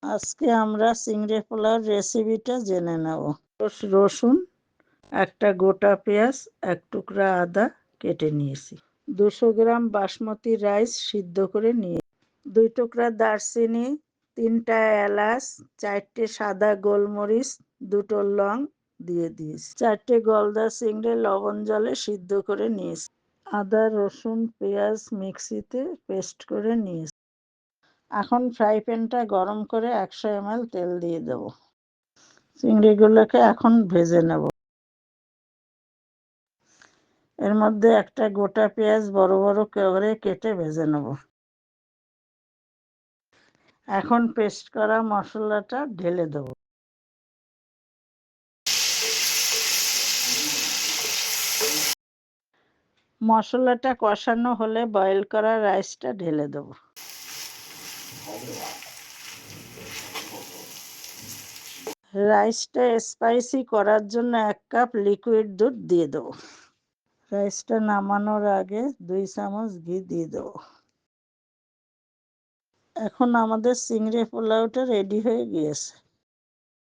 আজকে আমরা চিংড়ি পোলাওর রেসিপিটা জেনে নেব। রসুন, একটা গোটা পেঁয়াজ, এক টুকরা আদা কেটে নিয়েছি। 200 গ্রাম বাসমতি রাইস সিদ্ধ করে নিয়ে, 2 টুকরা দারচিনি, 3টা এলাচ, 4টে সাদা গোলমরিচ, 2টো লং দিয়ে দিয়েছি। 4টে গলদা চিংড়ি লবণ জলে সিদ্ধ করে নিয়েছি। আদা, রসুন, পেঁয়াজ মিক্সিতে পেস্ট করে নিয়েছি। এখন ফ্রাই প্যানটা গরম করে 100 ml তেল দিয়ে দেব। চিংড়িগুলোকে এখন ভেজে নেব। এর মধ্যে একটা গোটা পেঁয়াজ বড় বড় করে কেটে ভেজে নেব। এখন পেস্ট করা মশলাটা ঢেলে দেব। মশলাটা কষানো হলে বয়েল করা রাইসটা ঢেলে দেব। রাইসটা স্পাইসি করার জন্য 1 কাপ লিকুইড দুধ দিয়ে দেব। রাইসটা নামানোর আগে 2 চামচ ঘি দিয়ে দেব। এখন আমাদের চিংড়ি পোলাওটা রেডি হয়ে গিয়েছে।